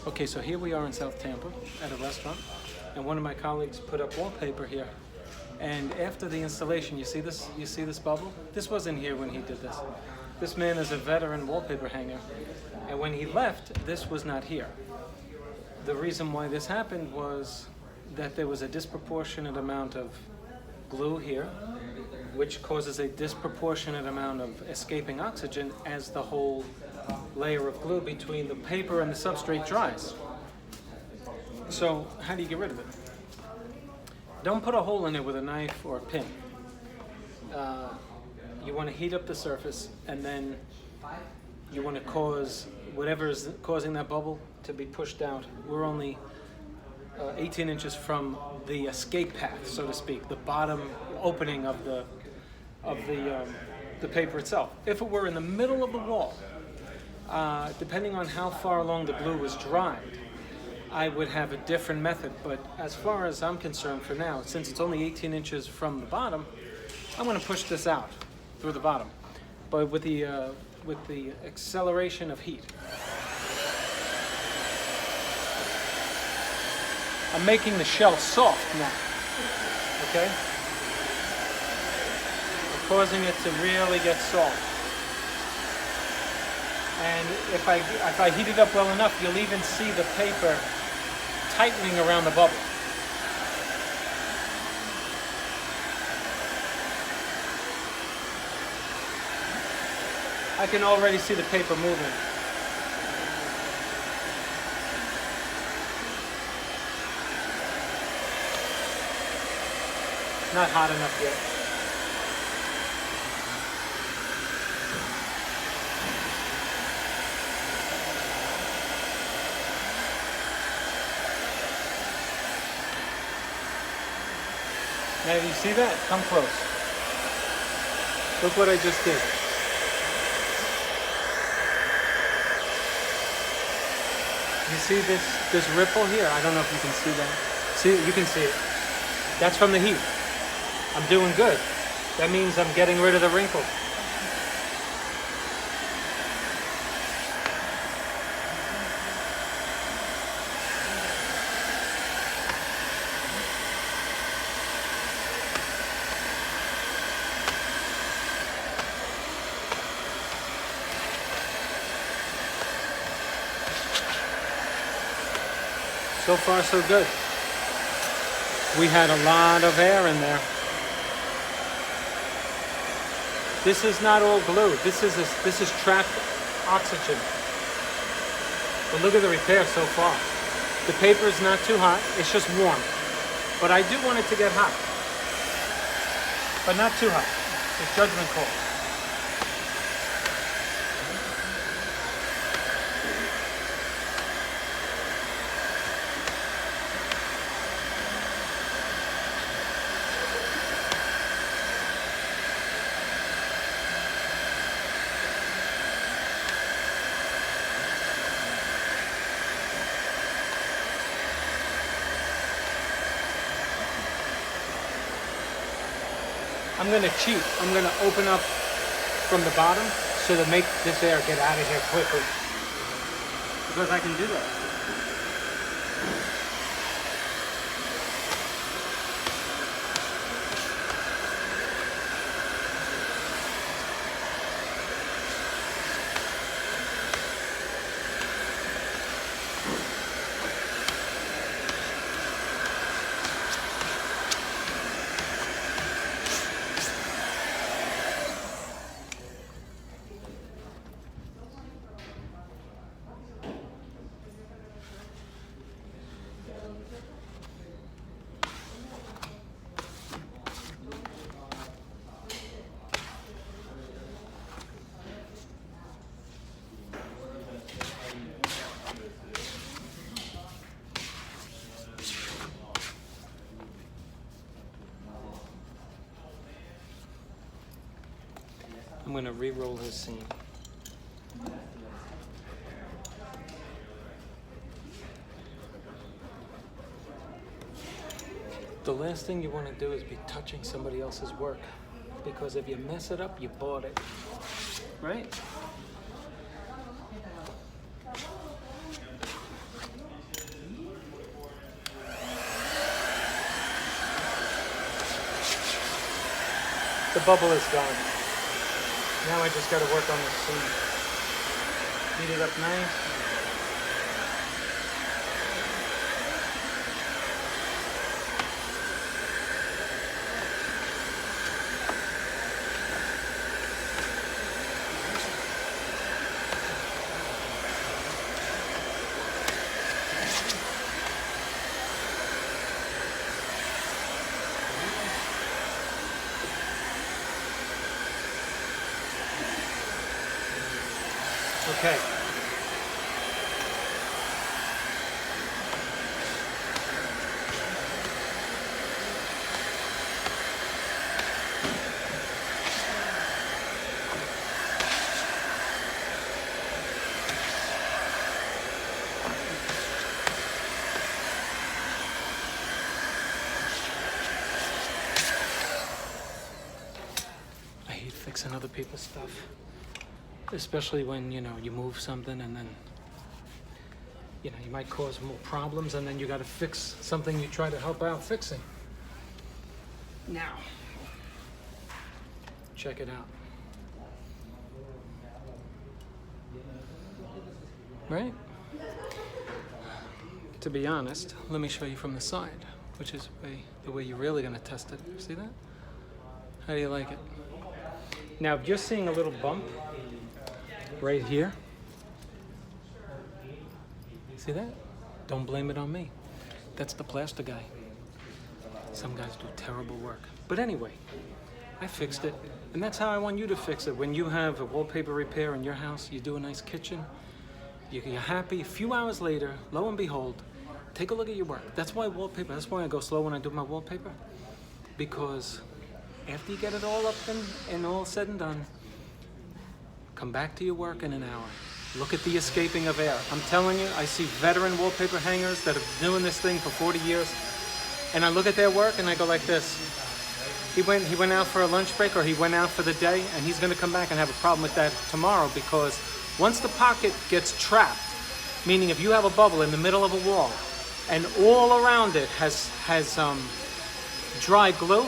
Okay, so here we are in South Tampa at a restaurant, and one of my colleagues put up wallpaper here. And after the installation, you see this? You see this bubble? This wasn't here when he did this. This man is a veteran wallpaper hanger, and when he left, this was not here. The reason why this happened was that there was a disproportionate amount of glue here, which causes a disproportionate amount of escaping oxygen as the whole layer of glue between the paper and the substrate dries. So how do you get rid of it? Don't put a hole in it with a knife or a pin. You want to heat up the surface, and then you want to cause whatever is causing that bubble to be pushed out. We're only 18 inches from the escape path, so to speak, the bottom opening of the paper itself. If it were in the middle of the wall, depending on how far along the glue was dried, I would have a different method. But as far as I'm concerned for now, since it's only 18 inches from the bottom, I'm going to push this out through the bottom, but with the acceleration of heat. I'm making the shell soft now, okay? I'm causing it to really get soft. And if I heat it up well enough, you'll even see the paper tightening around the bubble. I can already see the paper moving. Not hot enough yet. Now, do you see that? Come close. Look what I just did. You see this ripple here? I don't know if you can see that. See, you can see it. That's from the heat. I'm doing good. That means I'm getting rid of the wrinkle. So far, so good. We had a lot of air in there. This is not all glue. This is trapped oxygen. But look at the repair so far. The paper is not too hot. It's just warm. But I do want it to get hot. But not too hot. It's judgment call. I'm going to cheat. I'm going to open up from the bottom so to make this air get out of here quickly. Because I can do that. I'm going to re-roll his seam. The last thing you want to do is be touching somebody else's work, because if you mess it up, you bought it, right? The bubble is gone. Now I just got to work on the seam. Heat it up nice. Okay. I hate fixing other people's stuff. Especially when, you know, you move something and then, you know, you might cause more problems and then you got to fix something you try to help out fixing. Now, check it out. Right? To be honest, let me show you from the side, which is the way you're really going to test it. See that? How do you like it? Now, if you're seeing a little bump right here, see that? Don't blame it on me. That's the plaster guy. Some guys do terrible work. But anyway, I fixed it. And that's how I want you to fix it. When you have a wallpaper repair in your house, you do a nice kitchen, you're happy. A few hours later, lo and behold, take a look at your work. That's why wallpaper, that's why I go slow when I do my wallpaper. Because after you get it all up and all said and done, come back to your work in an hour. Look at the escaping of air. I'm telling you, I see veteran wallpaper hangers that have been doing this thing for 40 years, and I look at their work and I go like this. He went out for a lunch break or he went out for the day, and he's gonna come back and have a problem with that tomorrow, because once the pocket gets trapped, meaning if you have a bubble in the middle of a wall and all around it has dry glue,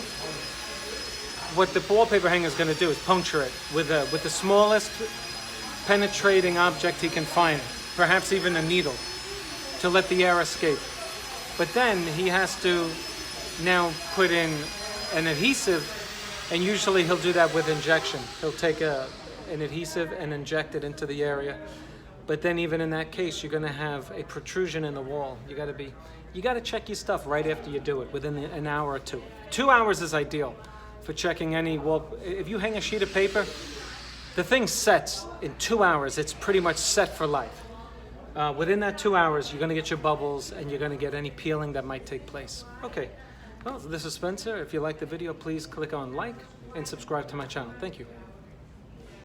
what the wallpaper hanger is going to do is puncture it with the smallest penetrating object he can find, perhaps even a needle, to let the air escape. But then he has to now put in an adhesive, and usually he'll do that with injection. He'll take an adhesive and inject it into the area. But then even in that case, you're going to have a protrusion in the wall. You got to check your stuff right after you do it, within an hour or two. 2 hours is ideal for checking any wall. If you hang a sheet of paper, the thing sets in 2 hours. It's pretty much set for life. Within that 2 hours, you're going to get your bubbles and you're going to get any peeling that might take place. Okay, well, this is Spencer. If you like the video, please click on like and subscribe to my channel. Thank you.